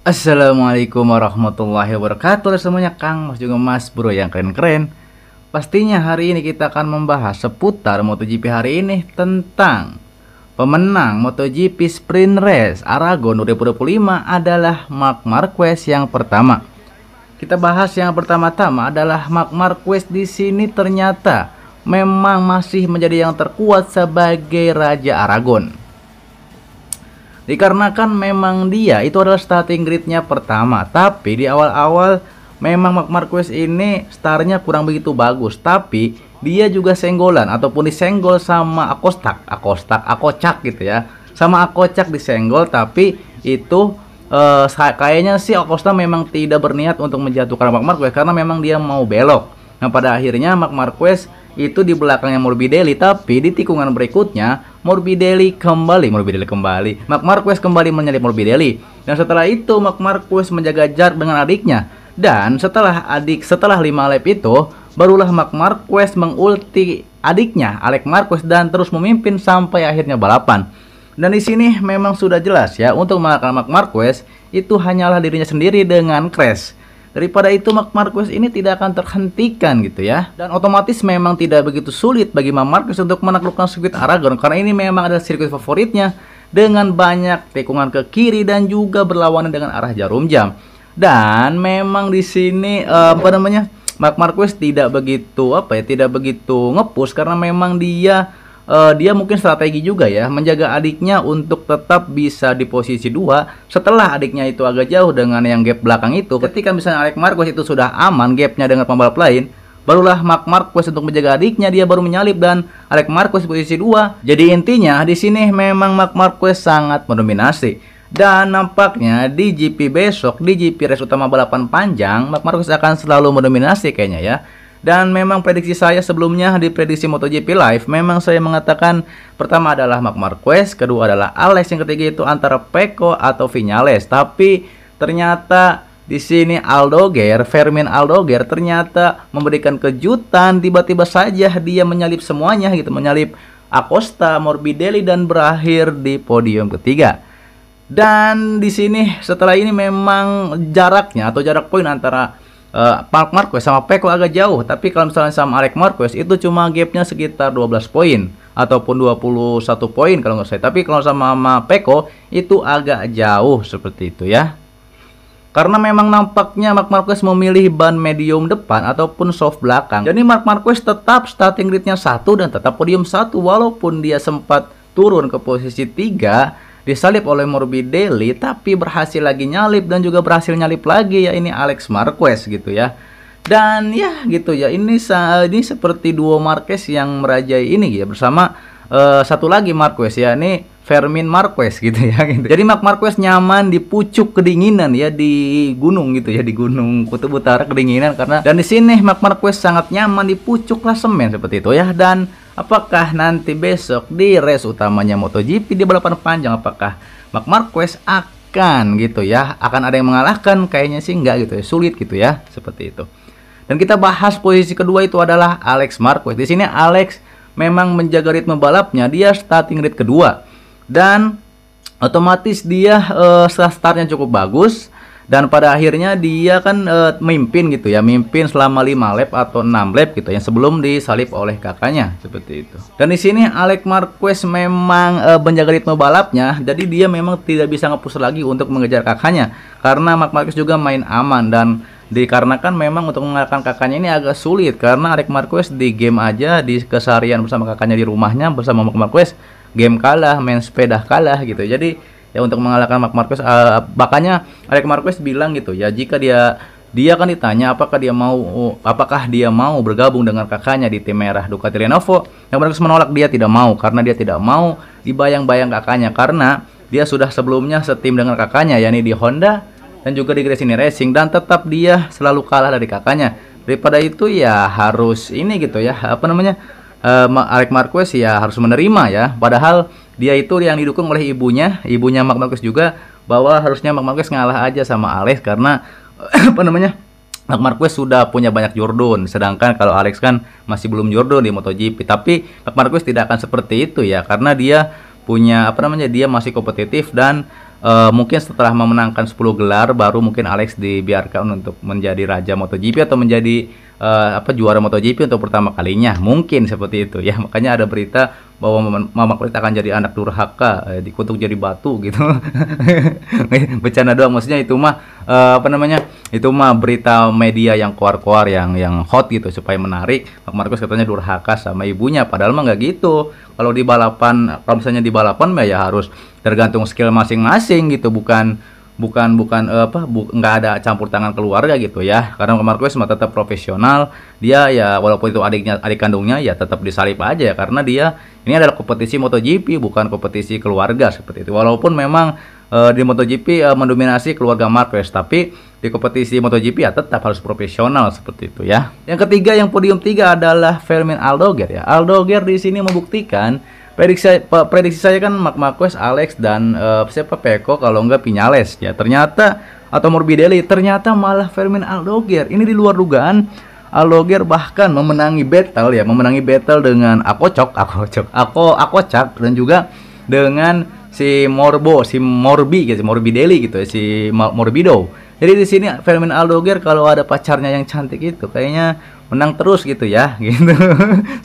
Assalamualaikum warahmatullahi wabarakatuh semuanya, Kang Mas juga Mas Bro yang keren-keren. Pastinya hari ini kita akan membahas seputar MotoGP hari ini tentang pemenang MotoGP Sprint Race Aragon 2025 adalah Marc Marquez yang pertama. Kita bahas yang pertama-tama adalah Marc Marquez. Di sini ternyata memang masih menjadi yang terkuat sebagai Raja Aragon. Dikarenakan memang dia itu adalah starting gridnya pertama. Tapi di awal-awal memang Marc Marquez ini startnya kurang begitu bagus. Tapi dia juga senggolan ataupun disenggol sama Akocak gitu ya. Sama Akocak disenggol, tapi itu kayaknya sih Acosta memang tidak berniat untuk menjatuhkan Marc Marquez karena memang dia mau belok. Nah pada akhirnya Marc Marquez itu di belakangnya Morbidelli, tapi di tikungan berikutnya Morbidelli kembali Marc Marquez kembali menyalip Morbidelli, dan setelah itu Marc Marquez menjaga jarak dengan adiknya, dan setelah 5 lap itu barulah Marc Marquez mengulti adiknya Alex Marquez dan terus memimpin sampai akhirnya balapan. Dan di sini memang sudah jelas ya, untuk mengalahkan Marc Marquez itu hanyalah dirinya sendiri dengan crash. Daripada itu Marc Marquez ini tidak akan terhentikan gitu ya. Dan otomatis memang tidak begitu sulit bagi Marc Marquez untuk menaklukkan sirkuit Aragon, karena ini memang adalah sirkuit favoritnya dengan banyak tikungan ke kiri dan juga berlawanan dengan arah jarum jam. Dan memang di sini Marc Marquez tidak begitu ngepush karena memang dia mungkin strategi juga ya, menjaga adiknya untuk tetap bisa di posisi 2 setelah adiknya itu agak jauh dengan yang gap belakang itu. Ketika misalnya Alex Marquez itu sudah aman gapnya dengan pembalap lain, barulah Marc Marquez untuk menjaga adiknya, dia baru menyalip dan Alex Marquez di posisi 2. Jadi intinya di sini memang Marc Marquez sangat mendominasi. Dan nampaknya di GP besok, di GP race utama balapan panjang, Marc Marquez akan selalu mendominasi kayaknya ya. Dan memang prediksi saya sebelumnya di prediksi MotoGP Live, memang saya mengatakan pertama adalah Marc Marquez, kedua adalah Alex, yang ketiga itu antara Pecco atau Viñales. Tapi ternyata di sini Fermin Aldoger ternyata memberikan kejutan, tiba-tiba saja dia menyalip semuanya gitu, menyalip Acosta, Morbidelli dan berakhir di podium ketiga. Dan di sini setelah ini memang jaraknya atau jarak poin antara Marc Marquez sama Pecco agak jauh, tapi kalau misalnya sama Alex Marquez itu cuma gapnya sekitar 12 poin ataupun 21 poin kalau nggak salah. Tapi kalau sama Pecco itu agak jauh seperti itu ya. Karena memang nampaknya Marc Marquez memilih ban medium depan ataupun soft belakang. Jadi Marc Marquez tetap starting gridnya 1 dan tetap podium 1 walaupun dia sempat turun ke posisi 3. Disalip oleh Morbidelli, tapi berhasil lagi nyalip dan juga berhasil nyalip lagi ya ini Alex Marquez gitu ya. Dan ya gitu ya, ini seperti duo Marquez yang merajai ini ya, bersama satu lagi Marquez ya, ini Fermin Marquez gitu ya gitu. Jadi Marc Marquez nyaman di pucuk kedinginan ya, di gunung gitu ya, di gunung kutub utara kedinginan karena, dan di sini Marc Marquez sangat nyaman di pucuk klasemen seperti itu ya. Dan apakah nanti besok di race utamanya MotoGP di balapan panjang, apakah Marc Marquez akan gitu ya, akan ada yang mengalahkan? Kayaknya sih enggak gitu ya, sulit gitu ya, seperti itu. Dan kita bahas posisi kedua itu adalah Alex Marquez. Di sini Alex memang menjaga ritme balapnya, dia starting grid kedua. Dan otomatis dia startnya cukup bagus. Dan pada akhirnya dia kan memimpin gitu ya, mimpin selama 5 lap atau 6 lap gitu yang sebelum disalip oleh kakaknya seperti itu. Dan di sini Alex Marquez memang menjaga ritme balapnya, jadi dia memang tidak bisa nge-push lagi untuk mengejar kakaknya karena Marc Marquez juga main aman. Dan dikarenakan memang untuk mengalahkan kakaknya ini agak sulit karena Alex Marquez di game aja, di keseharian bersama kakaknya di rumahnya bersama Marc Marquez, game kalah, main sepeda kalah gitu. Jadi ya untuk mengalahkan Marc Marquez, makanya Alex Marquez bilang gitu ya, jika dia kan ditanya apakah dia mau bergabung dengan kakaknya di tim merah Ducati Lenovo, yang Marquez menolak, dia tidak mau karena dia tidak mau dibayang-bayang kakaknya, karena dia sudah sebelumnya setim dengan kakaknya yakni di Honda dan juga di Gresini Racing, dan tetap dia selalu kalah dari kakaknya. Daripada itu ya harus ini gitu ya, Alex Marquez ya harus menerima ya, padahal dia itu yang didukung oleh ibunya Marc Marquez juga, bahwa harusnya Marc Marquez ngalah aja sama Alex karena Marc Marquez sudah punya banyak Jordan, sedangkan kalau Alex kan masih belum Jordan di MotoGP. Tapi Marc Marquez tidak akan seperti itu ya, karena dia punya dia masih kompetitif dan mungkin setelah memenangkan 10 gelar baru mungkin Alex dibiarkan untuk menjadi raja MotoGP atau menjadi juara MotoGP untuk pertama kalinya, mungkin seperti itu ya. Makanya ada berita bahwa Marquez akan jadi anak durhaka, dikutuk jadi batu gitu. Bercanda doang, maksudnya itu mah itu mah berita media yang koar-koar yang hot gitu supaya menarik. Marquez katanya durhaka sama ibunya, padahal mah nggak gitu. Kalau misalnya di balapan ya harus tergantung skill masing-masing gitu, bukan nggak ada campur tangan keluarga gitu ya. Karena Marquez mah tetap profesional, dia ya walaupun itu adik kandungnya ya tetap disalip aja ya, karena dia ini adalah kompetisi MotoGP bukan kompetisi keluarga seperti itu. Walaupun memang di MotoGP mendominasi keluarga Marquez, tapi di kompetisi MotoGP ya tetap harus profesional seperti itu ya. Yang ketiga, yang podium 3 adalah Fermin Aldoguer ya. Aldoguer di sini membuktikan prediksi saya kan Marquez, Alex dan Pecco kalau enggak Viñales ya. Ternyata atau Morbidelli, ternyata malah Fermin Aldoguer. Ini di luar dugaan. Aldoguer bahkan memenangi battle dengan Akocak dan juga dengan si Morbidelli gitu ya, si Morbido. Jadi di sini Fermin Aldoguer kalau ada pacarnya yang cantik itu kayaknya menang terus gitu ya, gitu.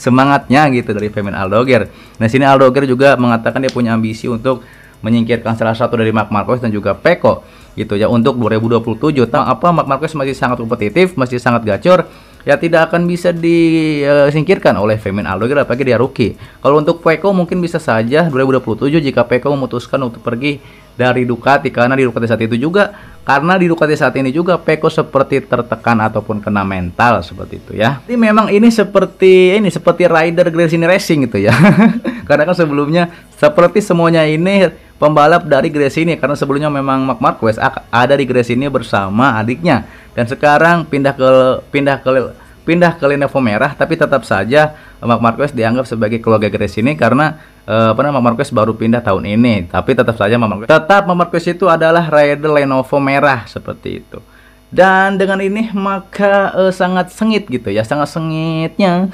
Semangatnya gitu dari Fermin Aldoguer. Nah, sini Aldoguer juga mengatakan dia punya ambisi untuk menyingkirkan salah satu dari Marc Marquez dan juga Pecco gitu ya untuk 2027. Marc Marquez masih sangat kompetitif, masih sangat gacor. Ya tidak akan bisa disingkirkan oleh Fermin Aldoguer apalagi dia rookie. Kalau untuk Pecco mungkin bisa saja 2027 jika Pecco memutuskan untuk pergi dari Ducati, karena di Ducati saat ini juga Pecco seperti tertekan ataupun kena mental seperti itu ya. Jadi memang ini seperti rider Gresini Racing gitu ya. Karena kan sebelumnya seperti semuanya ini pembalap dari Gresini, karena sebelumnya memang Marc Marquez ada di Gresini bersama adiknya dan sekarang pindah ke Lenovo Merah, tapi tetap saja Marc Marquez dianggap sebagai keluarga Gresini karena Marc Marquez baru pindah tahun ini, tapi tetap saja Marc Marquez itu adalah rider Lenovo Merah seperti itu. Dan dengan ini maka sangat sengit gitu ya, sangat sengitnya.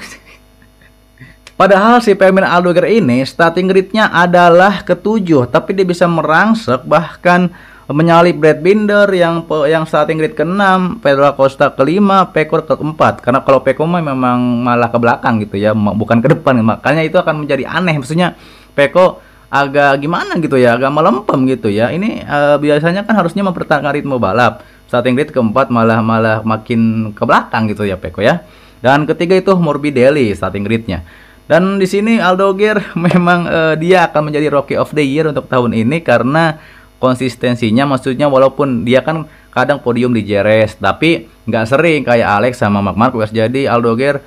Padahal si Fermin Aldoguer ini starting grid-nya adalah ke-7, tapi dia bisa merangsek bahkan menyalip Brad Binder yang starting grid ke-6, Pedro Acosta ke-5, Pecco ke-4. Karena kalau Pecco memang malah ke belakang gitu ya, bukan ke depan. Makanya itu akan menjadi aneh, maksudnya Pecco agak gimana gitu ya, agak melempem gitu ya. Ini biasanya kan harusnya mempertahankan ritme balap. Starting grid ke-4 malah makin ke belakang gitu ya Pecco ya. Dan ketiga itu Morbidelli starting grid-nya. Dan di sini Aldoguer memang dia akan menjadi Rookie of the Year untuk tahun ini karena konsistensinya, maksudnya walaupun dia kan kadang podium di Jerez tapi nggak sering kayak Alex sama Marc Marquez. Jadi Aldoguer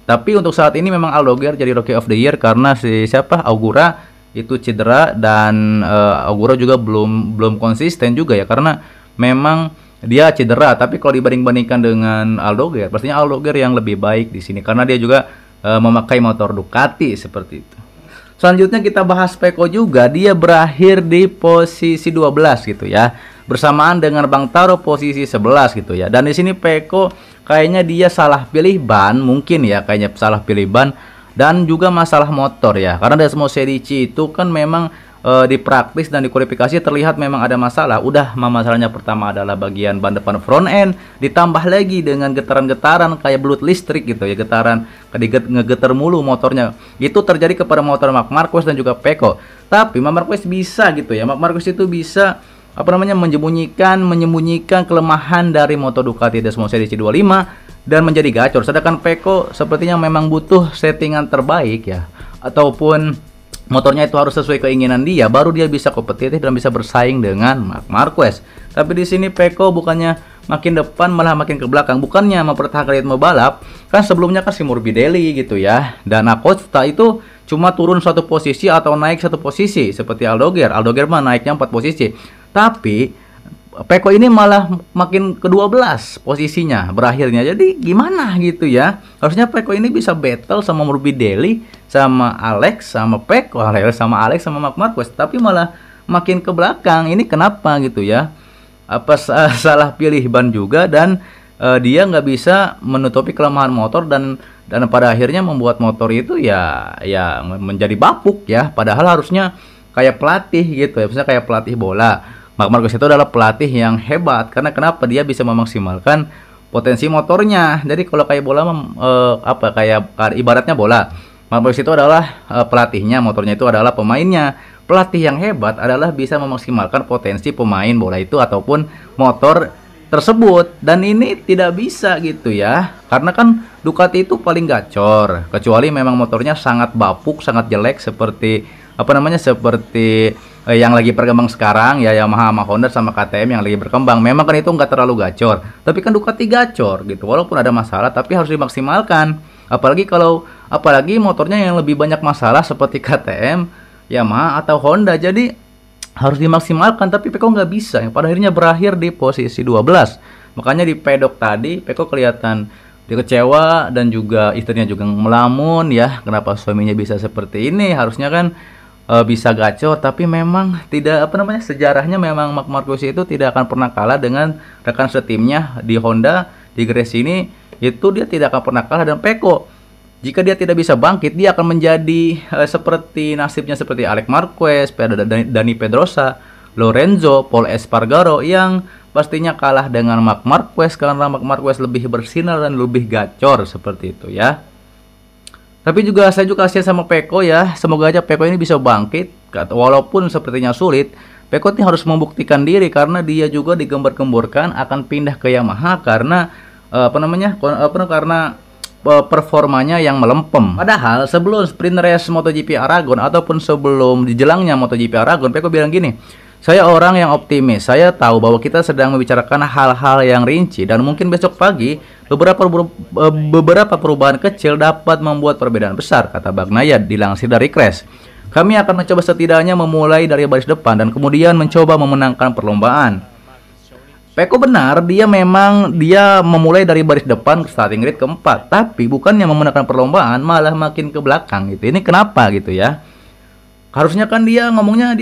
tapi untuk saat ini memang Aldoguer jadi Rookie of the Year karena Augura itu cedera dan Augura juga belum konsisten juga ya, karena memang dia cedera. Tapi kalau dibanding-bandingkan dengan Aldoguer, pastinya Aldoguer yang lebih baik di sini karena dia juga memakai motor Ducati seperti itu. Selanjutnya kita bahas Pecco juga. Dia berakhir di posisi 12 gitu ya, bersamaan dengan Bang Taro posisi 11 gitu ya. Dan di sini Pecco kayaknya dia salah pilih ban, mungkin ya, kayaknya salah pilih ban dan juga masalah motor ya. Karena Dasmo Sedici itu kan memang di praktis dan di kualifikasi terlihat memang ada masalah. Masalahnya pertama adalah bagian ban depan front end, ditambah lagi dengan getaran-getaran kayak belut listrik gitu ya, getaran ngegeter mulu motornya. Itu terjadi kepada motor Marc Marquez dan juga Pecco. Tapi Marc Marquez bisa gitu ya, Marc Marquez itu bisa menyembunyikan kelemahan dari motor Ducati Dasmo Sedici 25 dan menjadi gacor. Sedangkan Pecco sepertinya memang butuh settingan terbaik ya, ataupun motornya itu harus sesuai keinginan dia, baru dia bisa kompetitif dan bisa bersaing dengan Marc Marquez. Tapi di sini Pecco bukannya makin depan malah makin ke belakang, bukannya mempertahankan ritme balap. Kan sebelumnya kan si Morbidelli gitu ya, dan Acosta itu cuma turun satu posisi atau naik satu posisi seperti Aldoguer. Aldoguer mah naiknya 4 posisi. Tapi Pecco ini malah makin ke-12 posisinya berakhirnya. Jadi gimana gitu ya? Harusnya Pecco ini bisa battle sama Morbidelli, sama Alex, sama Pecco, sama Alex, sama Marc Marquez, tapi malah makin ke belakang. Ini kenapa gitu ya? Apa salah pilih ban juga, dan dia nggak bisa menutupi kelemahan motor dan pada akhirnya membuat motor itu ya menjadi bapuk ya. Padahal harusnya kayak pelatih gitu ya, misalnya kayak pelatih bola. Marc Marquez itu adalah pelatih yang hebat karena kenapa? Dia bisa memaksimalkan potensi motornya. Jadi kalau kayak bola kayak ibaratnya bola. Marc Marquez itu adalah pelatihnya, motornya itu adalah pemainnya. Pelatih yang hebat adalah bisa memaksimalkan potensi pemain bola itu ataupun motor tersebut, dan ini tidak bisa gitu ya, karena kan Ducati itu paling gacor kecuali memang motornya sangat bapuk, sangat jelek seperti seperti yang lagi berkembang sekarang ya, Yamaha sama Honda sama KTM yang lagi berkembang. Memang kan itu nggak terlalu gacor, tapi kan Ducati gacor gitu, walaupun ada masalah tapi harus dimaksimalkan. Apalagi motornya yang lebih banyak masalah seperti KTM, Yamaha atau Honda, jadi harus dimaksimalkan. Tapi Peko nggak bisa, yang pada akhirnya berakhir di posisi 12. Makanya di pedok tadi Peko kelihatan dia kecewa dan juga istrinya juga melamun ya, kenapa suaminya bisa seperti ini, harusnya kan bisa gacor. Tapi memang tidak sejarahnya memang Marc Marquez itu tidak akan pernah kalah dengan rekan setimnya di Honda di Gres ini, itu dia tidak akan pernah kalah. Dan Peko, jika dia tidak bisa bangkit, dia akan menjadi seperti nasibnya seperti Alex Marquez, Dani Pedrosa, Lorenzo, Paul Espargaro, yang pastinya kalah dengan Marc Marquez karena Marc Marquez lebih bersinar dan lebih gacor seperti itu ya. Tapi juga saya juga kasihan sama Peko ya. Semoga aja Peko ini bisa bangkit, walaupun sepertinya sulit. Peko ini harus membuktikan diri karena dia juga digembar-gemborkan akan pindah ke Yamaha karena karena performanya yang melempem. Padahal sebelum sprint race MotoGP Aragon ataupun sebelum dijelangnya MotoGP Aragon, Peko bilang gini, saya orang yang optimis, saya tahu bahwa kita sedang membicarakan hal-hal yang rinci dan mungkin besok pagi beberapa perubahan kecil dapat membuat perbedaan besar, kata Bagnaia dilansir dari Crash. Kami akan mencoba setidaknya memulai dari baris depan dan kemudian mencoba memenangkan perlombaan. Peko benar, dia memulai dari baris depan ke starting grid keempat, tapi bukannya memenangkan perlombaan, malah makin ke belakang gitu. Ini kenapa gitu ya? Harusnya kan dia ngomongnya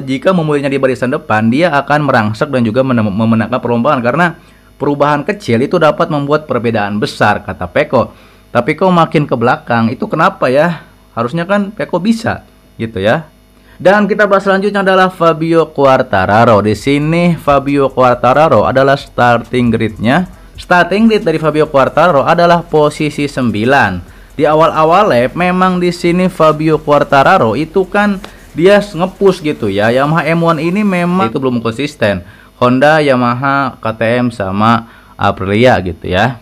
jika memulainya di barisan depan, dia akan merangsek dan juga memenangkan perlombaan karena perubahan kecil itu dapat membuat perbedaan besar, kata Peko. Tapi kok makin ke belakang, itu kenapa ya? Harusnya kan Peko bisa gitu ya. Dan kita bahas selanjutnya adalah Fabio Quartararo. Di sini Fabio Quartararo adalah starting gridnya. Starting grid dari Fabio Quartararo adalah posisi 9. Di awal-awal lap memang di sini Fabio Quartararo itu kan dia nge-push gitu ya. Yamaha M1 ini memang itu belum konsisten. Honda, Yamaha, KTM sama Aprilia gitu ya.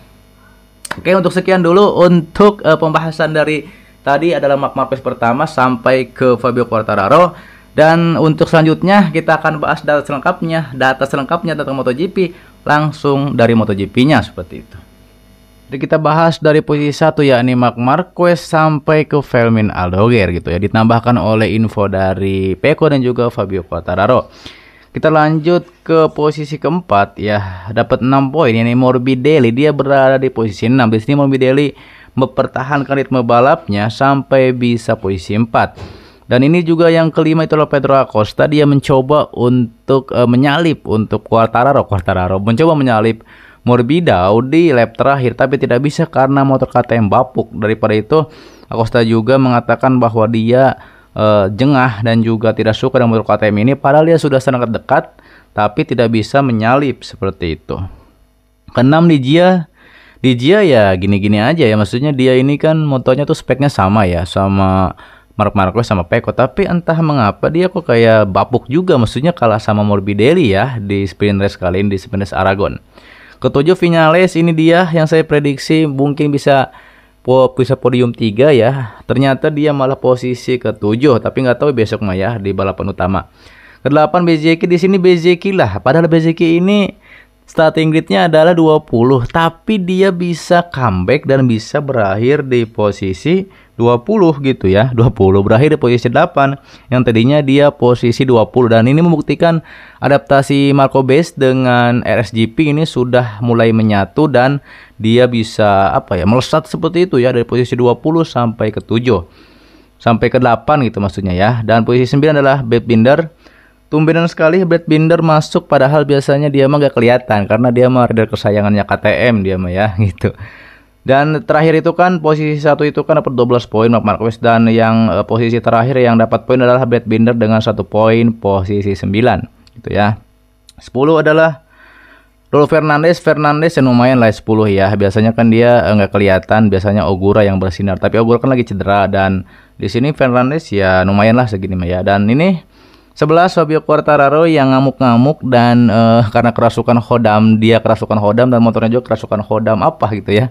Oke, untuk sekian dulu untuk pembahasan dari tadi adalah Marc Marquez pertama sampai ke Fabio Quartararo. Dan untuk selanjutnya kita akan bahas data selengkapnya tentang MotoGP langsung dari MotoGP-nya seperti itu. Jadi kita bahas dari posisi 1 yakni Marc Marquez sampai ke Fermin Aldoguer gitu ya, ditambahkan oleh info dari Peko dan juga Fabio Quartararo. Kita lanjut ke posisi keempat ya, dapat 6 poin yakni Morbidelli, dia berada di posisi 6. Di sini Morbidelli mempertahankan ritme balapnya sampai bisa posisi 4. Dan ini juga yang kelima itu adalah Pedro Acosta, dia mencoba untuk menyalip untuk Quartararo mencoba menyalip Morbidelli di lap terakhir, tapi tidak bisa karena motor KTM bapuk. Daripada itu Acosta juga mengatakan bahwa dia jengah dan juga tidak suka dengan motor KTM ini, padahal dia sudah sangat dekat tapi tidak bisa menyalip seperti itu. Keenam di Gia ya gini-gini aja ya, maksudnya dia ini kan motornya tuh speknya sama ya, sama Marc Marquez sama Peko, tapi entah mengapa dia kok kayak bapuk juga, maksudnya kalah sama Morbidelli ya di sprint race kali ini, di sprint race Aragon. Ketujuh Viñales, ini dia yang saya prediksi mungkin bisa podium 3 ya. Ternyata dia malah posisi ke-7, tapi nggak tahu besok mah ya di balapan utama. Ke-8 Bezzecchi, di sini Bezzecchi lah. Padahal Bezzecchi ini starting gridnya adalah 20, tapi dia bisa comeback dan bisa berakhir di posisi 20 gitu ya. 20 berakhir di posisi 8 yang tadinya dia posisi 20, dan ini membuktikan adaptasi Marco Bez dengan RSGP ini sudah mulai menyatu dan dia bisa melesat seperti itu ya, dari posisi 20 sampai ke 7 sampai ke 8 gitu maksudnya ya. Dan posisi 9 adalah Brad Binder. Tumbenan sekali Brad Binder masuk, padahal biasanya dia mah gak kelihatan karena dia mah rider kesayangannya KTM dia mah ya gitu. Dan terakhir itu kan posisi satu itu kan dapat 12 poin Marc Marquez, dan yang posisi terakhir yang dapat poin adalah Brad Binder dengan 1 poin, posisi 9 gitu ya. 10 adalah Raul Fernandez yang lumayan lah 10 ya. Biasanya kan dia nggak kelihatan, biasanya Ogura yang bersinar. Tapi Ogura kan lagi cedera, dan di sini Fernandez ya lumayan lah segini mah ya. Dan ini 11 Fabio Quartararo yang ngamuk-ngamuk, dan karena kerasukan hodam, dia kerasukan hodam dan motornya juga kerasukan hodam apa gitu ya.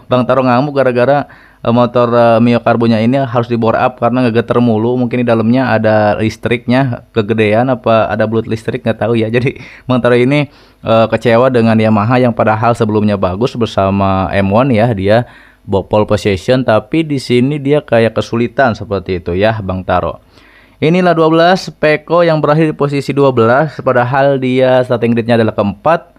Bang Taro ngamuk gara-gara motor Mio Carbonya ini harus di bore up karena ngegeter mulu. Mungkin di dalamnya ada listriknya kegedean, apa ada belut listrik nggak tahu ya. Jadi Bang Taro ini kecewa dengan Yamaha yang padahal sebelumnya bagus bersama M1 ya, dia pole position, tapi di sini dia kayak kesulitan seperti itu ya Bang Taro. Inilah 12 Pecco yang berakhir di posisi 12, padahal dia starting gridnya adalah keempat.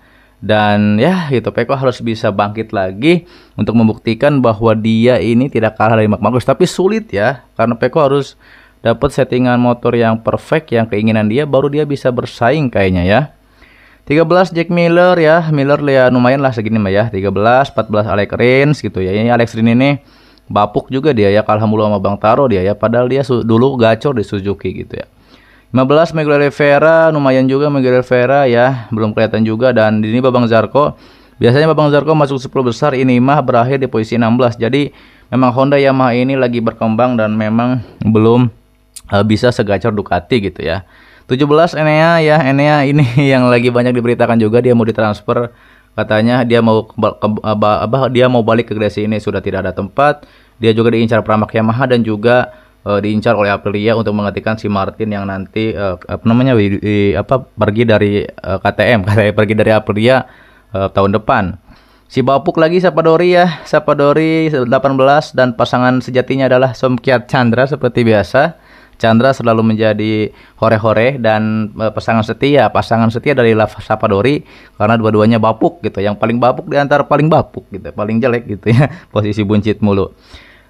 Dan ya gitu, Pecco harus bisa bangkit lagi untuk membuktikan bahwa dia ini tidak kalah dari Marc Marquez. Tapi sulit ya, karena Pecco harus dapat settingan motor yang perfect, yang keinginan dia, baru dia bisa bersaing kayaknya ya. 13 Jack Miller ya, Miller ya lumayan lah segini mah ya. 13, 14 Alex Rins gitu ya. Ini Alex Rins ini bapuk juga dia ya, kalah mulu sama Bang Taro dia ya, padahal dia dulu gacor di Suzuki gitu ya. 15 Miguel Oliveira, lumayan juga Miguel Oliveira ya, belum kelihatan juga. Dan ini Babang Zarco, biasanya Babang Zarco masuk 10 besar, ini mah berakhir di posisi 16. Jadi memang Honda Yamaha ini lagi berkembang dan memang belum bisa segacor Ducati gitu ya. 17 Enea ya, Enea ini yang lagi banyak diberitakan juga dia mau ditransfer, katanya dia mau dia mau balik ke Gresik ini, sudah tidak ada tempat. Dia juga diincar Pramac Yamaha dan juga diincar oleh Aprilia untuk menggantikan si Martin yang nanti pergi dari KTM, pergi dari Aprilia tahun depan. Si bapuk lagi Sapadori ya, Sapadori 18, dan pasangan sejatinya adalah Somkiat Chandra seperti biasa. Chandra selalu menjadi hore-hore dan pasangan setia dari Sapadori, karena dua-duanya bapuk gitu. Yang paling bapuk di antara paling bapuk gitu, paling jelek gitu ya, posisi buncit mulu.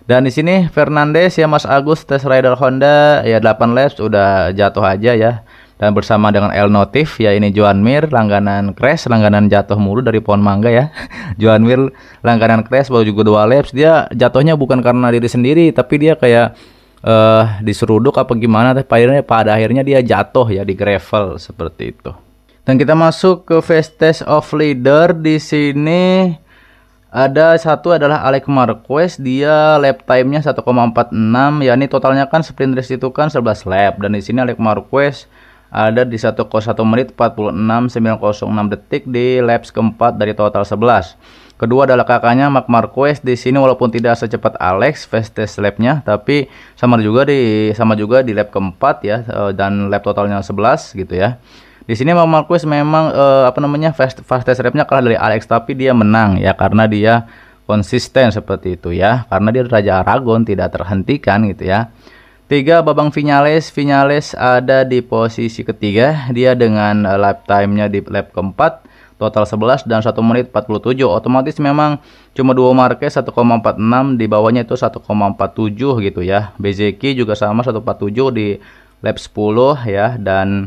Dan di sini Fernandez ya, Mas Agus test rider Honda ya, 8 laps udah jatuh aja ya. Dan bersama dengan El Notif ya, ini Joan Mir langganan crash, langganan jatuh mulu dari pohon mangga ya. Joan Mir langganan crash baru juga 2 laps, dia jatuhnya bukan karena diri sendiri, tapi dia kayak diseruduk apa gimana, pada akhirnya dia jatuh ya di gravel seperti itu. Dan kita masuk ke fast test of leader. Di sini ada satu adalah Alex Marquez, dia lap time-nya 1,46 ya. Ini totalnya kan sprint race itu kan 11 lap, dan di sini Alex Marquez ada di 1 menit 46,906 detik di laps keempat dari total 11. Kedua adalah kakaknya Marc Marquez, di sini walaupun tidak secepat Alex fast test lap-nya, tapi sama juga di lap keempat ya, dan lap totalnya 11 gitu ya. Di sini Marc Marquez memang fast test rate-nya kalah dari Alex, tapi dia menang ya karena dia konsisten seperti itu ya. Karena dia Raja Aragon, tidak terhentikan gitu ya. 3 Babang Vinales ada di posisi ketiga, dia dengan lap time-nya di lap keempat total 11 dan 1 menit 47. Otomatis memang cuma 2 Marquez 1,46, di bawahnya itu 1,47 gitu ya. Bezeki juga sama 1,47 di lap 10 ya, dan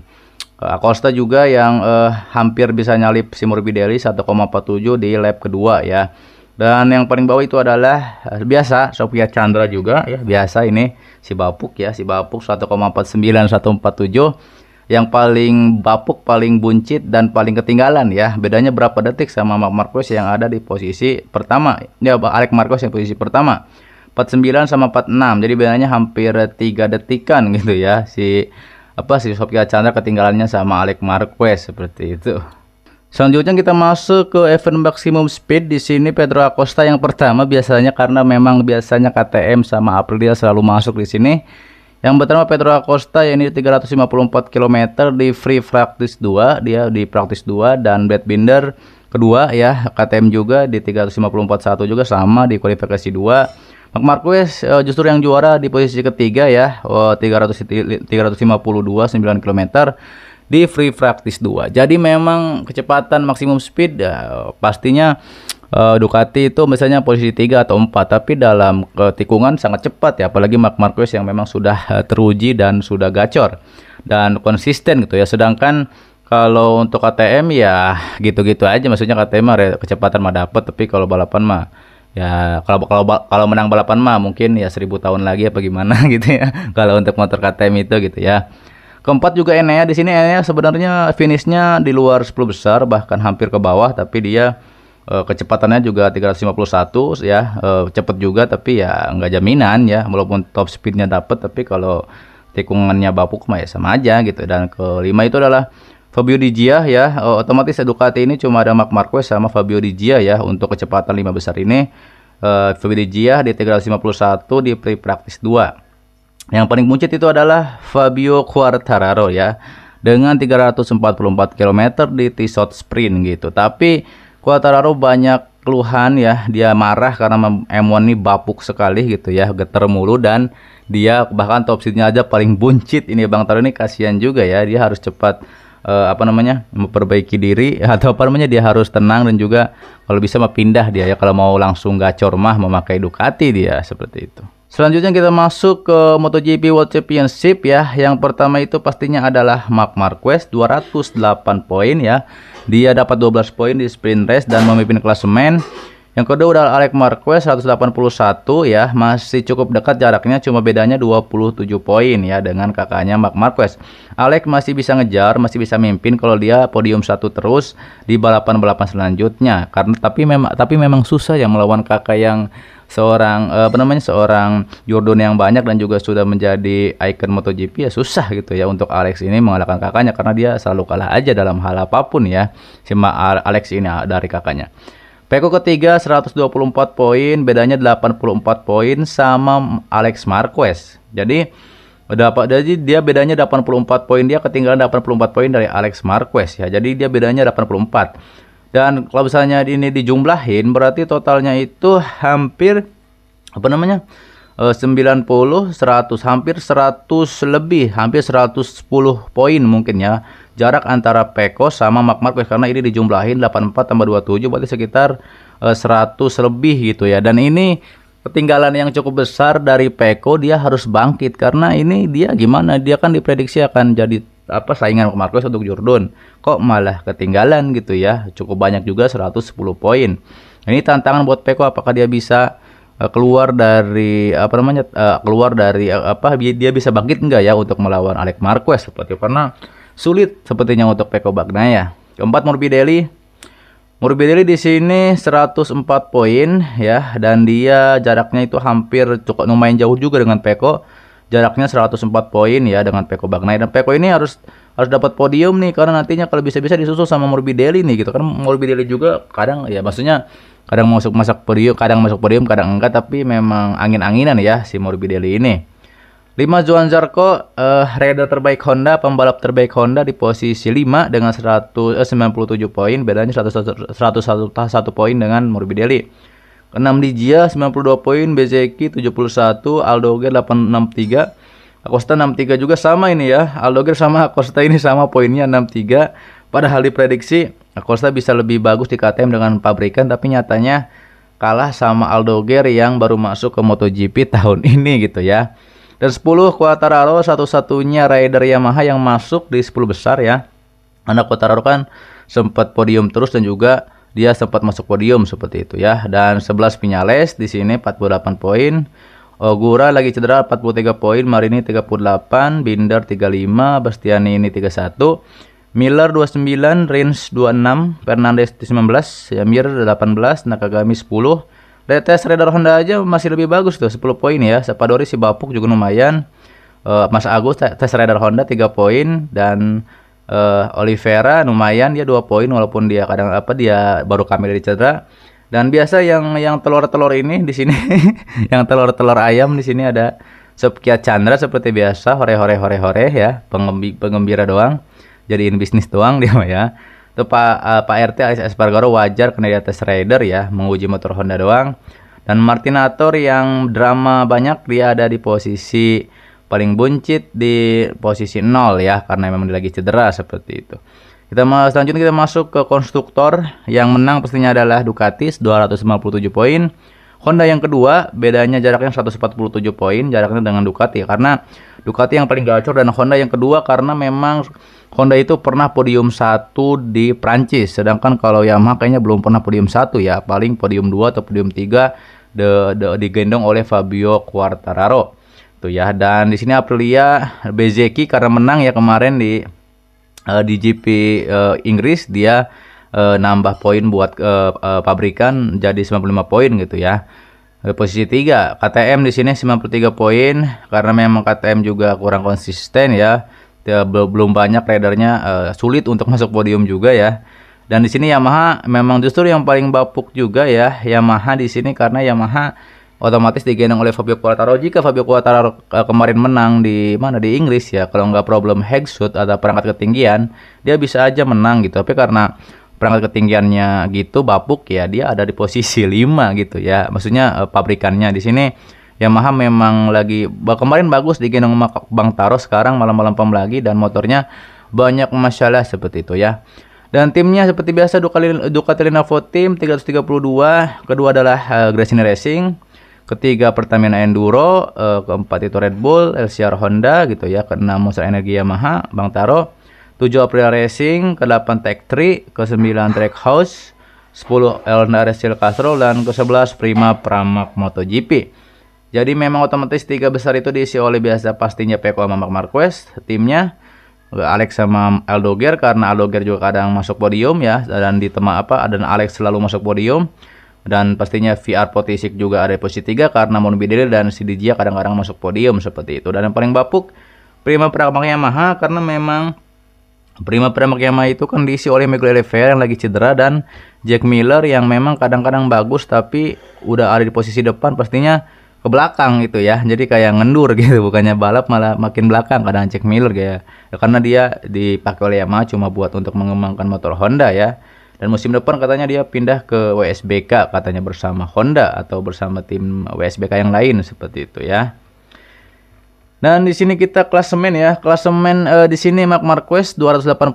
Acosta juga yang hampir bisa nyalip si Morbidelli 1,47 di lap kedua ya. Dan yang paling bawah itu adalah biasa Sofia Chandra juga ya, biasa ini si bapuk ya, si bapuk 1,49 1,47. Yang paling bapuk, paling buncit dan paling ketinggalan ya. Bedanya berapa detik sama Marc Marquez yang ada di posisi pertama. Ya, Alex Marquez yang posisi pertama 49 sama 46. Jadi bedanya hampir 3 detikan gitu ya. Si Sofia Chandra ketinggalannya sama Alex Marquez seperti itu. Selanjutnya kita masuk ke event maximum speed. Di sini Pedro Acosta yang pertama biasanya, karena memang biasanya KTM sama Aprilia selalu masuk di sini. Yang pertama Pedro Acosta, ini 354 km di free practice 2, dia di practice 2, dan Brad Binder kedua ya, KTM juga di 354.1 juga sama di kualifikasi 2. Marc Marquez justru yang juara di posisi ketiga ya, 352 9 km di free practice 2. Jadi memang kecepatan maksimum speed ya, pastinya Ducati itu misalnya posisi 3 atau 4, tapi dalam tikungan sangat cepat ya, apalagi Marc Marquez yang memang sudah teruji dan sudah gacor dan konsisten gitu ya. Sedangkan kalau untuk KTM ya gitu-gitu aja, maksudnya KTM kecepatan mah dapat, tapi kalau balapan mah Ya kalau menang balapan mah mungkin ya 1000 tahun lagi apa gimana gitu ya. Kalau untuk motor KTM itu gitu ya. Keempat juga Enea. Di sini Enea sebenarnya finishnya di luar 10 besar, bahkan hampir ke bawah, tapi dia kecepatannya juga 351 ya, cepet juga, tapi ya nggak jaminan ya, walaupun top speednya dapet, tapi kalau tikungannya bapuk mah ya sama aja gitu. Dan kelima itu adalah Fabio Di Gia ya, otomatis Ducati ini cuma ada Marc Marquez sama Fabio Di Gia ya untuk kecepatan 5 besar ini. Fabio Di Gia di 351 di free practice 2. Yang paling buncit itu adalah Fabio Quartararo ya, dengan 344 km di Tissot Sprint gitu. Tapi Quartararo banyak keluhan ya, dia marah karena M1 ini bapuk sekali gitu ya, geter mulu, dan dia bahkan top speednya aja paling buncit. Ini Bang Taro ini kasihan juga ya, dia harus cepat memperbaiki diri, atau dia harus tenang, dan juga kalau bisa mah pindah dia ya, kalau mau langsung gacor mah memakai Ducati dia, seperti itu. Selanjutnya kita masuk ke MotoGP World Championship ya. Yang pertama itu pastinya adalah Marc Marquez, 208 poin ya. Dia dapat 12 poin di sprint race dan memimpin klasemen. Yang kedua adalah Alex Marquez, 181 ya. Masih cukup dekat jaraknya, cuma bedanya 27 poin ya dengan kakaknya Marc Marquez. Alex masih bisa ngejar, masih bisa mimpin kalau dia podium 1 terus di balapan-balapan selanjutnya. Tapi memang susah ya melawan kakak yang seorang Jordan yang banyak dan juga sudah menjadi ikon MotoGP ya, susah gitu ya untuk Alex ini mengalahkan kakaknya, karena dia selalu kalah aja dalam hal apapun ya, sama Alex ini dari kakaknya. Peko ketiga 124 poin, bedanya 84 poin sama Alex Marquez. Jadi dia bedanya 84 poin, dia ketinggalan 84 poin dari Alex Marquez ya. Jadi dia bedanya 84. Dan kalau misalnya ini dijumlahin, berarti totalnya itu hampir 90, 100, hampir 100 lebih, hampir 110 poin mungkin ya. Jarak antara Peko sama Marc Marquez, karena ini dijumlahin 84 tambah 27 berarti sekitar 100 lebih gitu ya. Dan ini ketinggalan yang cukup besar dari Peko, dia harus bangkit, karena ini dia gimana, dia kan diprediksi akan jadi saingan Marquez untuk Jordan, kok malah ketinggalan gitu ya, cukup banyak juga 110 poin. Ini tantangan buat Peko, apakah dia bisa keluar dari dia bisa bangkit enggak ya untuk melawan Alex Marquez seperti itu, karena sulit sepertinya untuk Peko Bagnaia. Keempat Morbidelli di sini 104 poin ya, dan dia jaraknya itu hampir cukup lumayan jauh juga dengan Peko. Jaraknya 104 poin ya dengan Peko Bagnaia, dan Peko ini harus dapat podium nih, karena nantinya kalau bisa-bisa disusul sama Morbidelli nih gitu kan. Morbidelli juga kadang ya, maksudnya kadang masuk podium, kadang enggak, tapi memang angin-anginan ya si Morbidelli ini. 5 Johann Zarco, rider terbaik Honda, pembalap terbaik Honda di posisi 5 dengan 97 poin, bedanya 101 poin dengan Morbidelli. 6 Di Gia 92 poin, Bezzecchi 71, Aldoger 863, Acosta 63 juga sama ini ya. Aldoger sama Acosta ini sama poinnya 63. Padahal diprediksi Acosta bisa lebih bagus di KTM dengan pabrikan, tapi nyatanya kalah sama Aldoger yang baru masuk ke MotoGP tahun ini gitu ya. Dan 10 Quartararo, satu-satunya rider Yamaha yang masuk di 10 besar ya. Anak Quartararo kan sempat podium terus, dan juga dia sempat masuk podium seperti itu ya. Dan 11 Viñales di sini 48 poin. Ogura lagi cedera 43 poin, Marini 38, Binder 35, Bastianini ini 31, Miller 29, Rins 26, Fernandez 19, Yamir 18, Nakagami 10. Tes rider Honda aja masih lebih bagus tuh, 10 poin ya. Sapadori si bapuk juga lumayan. Mas Agus tes rider Honda 3 poin, dan Oliveira lumayan, dia 2 poin walaupun dia dia baru kembali dari cedera. Dan biasa yang telur-telur ini di sini yang telur-telur ayam di sini ada Sepkia Chandra seperti biasa, hore ya, penggembira doang, jadiin bisnis doang dia mah ya. Itu Pak RT Alex Espargaro wajar karena dia tes rider ya, menguji motor Honda doang. Dan Martinator yang drama banyak, dia ada di posisi paling buncit di posisi 0 ya, karena memang dia lagi cedera seperti itu. Selanjutnya kita masuk ke konstruktor. Yang menang pastinya adalah Ducati 257 poin. Honda yang kedua, bedanya jaraknya 147 poin jaraknya dengan Ducati, karena Ducati yang paling gacor dan Honda yang kedua karena memang Honda itu pernah podium 1 di Prancis, sedangkan kalau Yamaha kayaknya belum pernah podium 1 ya, paling podium 2 atau podium 3 digendong oleh Fabio Quartararo. Tuh ya, dan di sini Aprilia Bezzecchi karena menang ya kemarin di GP Inggris, dia nambah poin buat pabrikan jadi 95 poin gitu ya. Posisi 3 KTM di sini 93 poin karena memang KTM juga kurang konsisten ya. Belum banyak ridernya, sulit untuk masuk podium juga ya. Dan di sini Yamaha memang justru yang paling bapuk juga ya. Yamaha di sini karena Yamaha otomatis digendong oleh Fabio Quartararo. Jika Fabio Quartararo kemarin menang di mana di Inggris ya, kalau nggak problem headshot atau perangkat ketinggian, dia bisa aja menang gitu. Tapi karena perangkat ketinggiannya gitu bapuk ya, dia ada di posisi 5 gitu ya. Maksudnya pabrikannya di sini Yamaha memang lagi kemarin bagus digendong sama Bang Taro, sekarang malam-malam pem lagi dan motornya banyak masalah seperti itu ya. Dan timnya seperti biasa Ducati Lenovo Team 332, kedua adalah Gresini Racing, ketiga Pertamina Enduro, keempat itu Red Bull, LCR Honda gitu ya, keenam Monster Energy Yamaha Bang Taro, 7 Aprilia Racing, ke-8 Tech 3, ke-9 Trackhouse, 10 Honda Steel Castrol, dan ke-11 Prima Pramac MotoGP. Jadi memang otomatis tiga besar itu diisi oleh biasa pastinya Pecco sama Marc Marquez, timnya Alex sama Aldoger karena Aldoger juga kadang masuk podium ya, dan dan Alex selalu masuk podium. Dan pastinya VR Potisik juga ada di posisi 3 karena Morbidelli dan Sidigia kadang-kadang masuk podium seperti itu. Dan yang paling bapuk Prima Pramac Yamaha karena memang Prima Pramac Yamaha itu kan diisi oleh Miguel Oliveira yang lagi cedera dan Jack Miller yang memang kadang-kadang bagus tapi udah ada di posisi depan pastinya ke belakang gitu ya. Jadi kayak ngendur gitu, bukannya balap malah makin belakang kadang Jack Miller ya. Karena dia dipakai oleh Yamaha cuma buat untuk mengembangkan motor Honda ya. Dan musim depan katanya dia pindah ke WSBK katanya bersama Honda atau bersama tim WSBK yang lain seperti itu ya. Dan di sini kita klasemen ya. Klasemen di sini Marc Marquez 208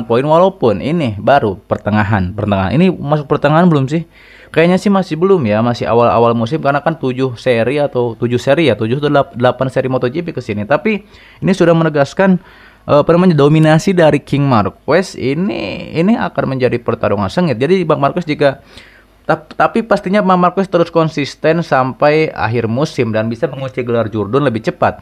poin walaupun ini baru pertengahan. Ini masuk pertengahan belum sih? Kayaknya sih masih belum ya, masih awal-awal musim karena kan 7 seri atau 7 atau 8 seri MotoGP ke sini. Tapi ini sudah menegaskan dominasi dari King Marquez ini akan menjadi pertarungan sengit. Jadi Bang Marquez tapi pastinya Bang Marquez terus konsisten sampai akhir musim dan bisa mengunci gelar Jordan lebih cepat.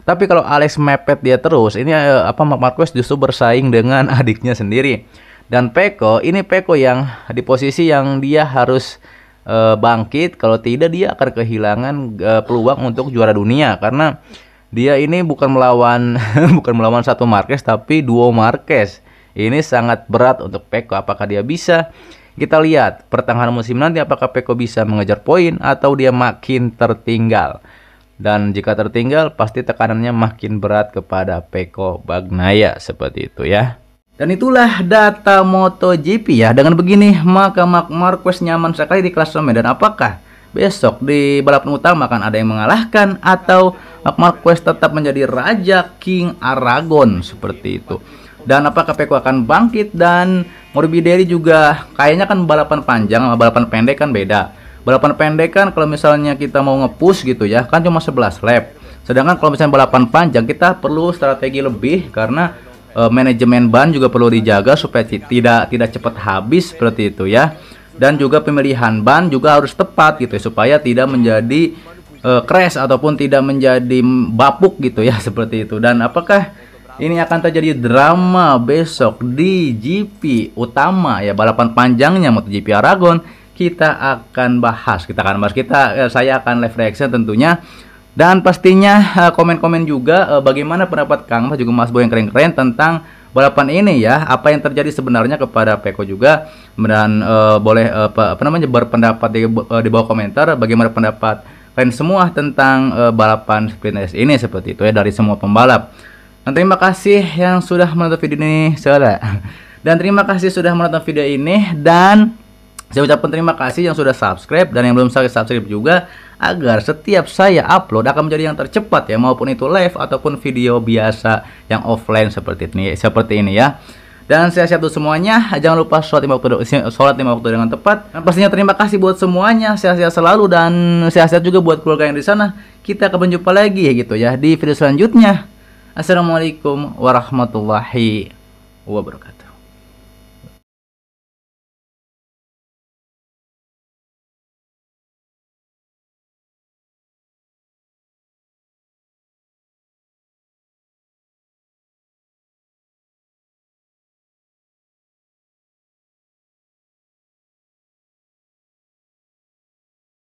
Tapi kalau Alex mepet dia terus, ini Marc Marquez justru bersaing dengan adiknya sendiri. Dan Pecco yang di posisi yang dia harus bangkit, kalau tidak dia akan kehilangan peluang untuk juara dunia karena dia ini bukan melawan satu Marquez tapi duo Marquez. Ini sangat berat untuk Pecco. Apakah dia bisa? Kita lihat pertengahan musim nanti apakah Pecco bisa mengejar poin atau dia makin tertinggal. Dan jika tertinggal pasti tekanannya makin berat kepada Pecco Bagnaia seperti itu ya. Dan itulah data MotoGP ya. Dengan begini maka Marc Marquez nyaman sekali di klasemen. Dan apakah besok di balapan utama akan ada yang mengalahkan atau Marc Marquez tetap menjadi raja King Aragon seperti itu? Dan apakah Pecco akan bangkit? Dan Morbidelli juga kayaknya kan balapan panjang sama balapan pendek kan beda. Balapan pendek kan kalau misalnya kita mau nge-push gitu ya kan cuma 11 lap. Sedangkan kalau misalnya balapan panjang kita perlu strategi lebih karena manajemen ban juga perlu dijaga supaya tidak cepat habis seperti itu ya. Dan juga pemilihan ban juga harus tepat gitu ya, supaya tidak menjadi crash ataupun tidak menjadi bapuk gitu ya seperti itu. Dan apakah ini akan terjadi drama besok di GP utama ya, balapan panjangnya MotoGP Aragon? Saya akan live reaction tentunya. Dan pastinya komen-komen juga bagaimana pendapat Kang Mas juga Mas Boy yang keren-keren tentang balapan ini ya. Apa yang terjadi sebenarnya kepada Pecco juga. Dan boleh berpendapat di bawah komentar bagaimana pendapat kalian semua tentang balapan sprint race ini seperti itu ya dari semua pembalap. Dan terima kasih yang sudah menonton video ini dan terima kasih sudah menonton video ini, dan saya ucapkan terima kasih yang sudah subscribe dan yang belum subscribe juga, agar setiap saya upload akan menjadi yang tercepat ya, maupun itu live ataupun video biasa yang offline seperti ini ya. Dan sehat-sehat untuk semuanya. Jangan lupa sholat 5 waktu dengan tepat. Dan pastinya terima kasih buat semuanya. Sehat-sehat selalu dan sehat-sehat juga buat keluarga yang di sana. kita akan berjumpa lagi ya gitu ya di video selanjutnya. Assalamualaikum warahmatullahi wabarakatuh.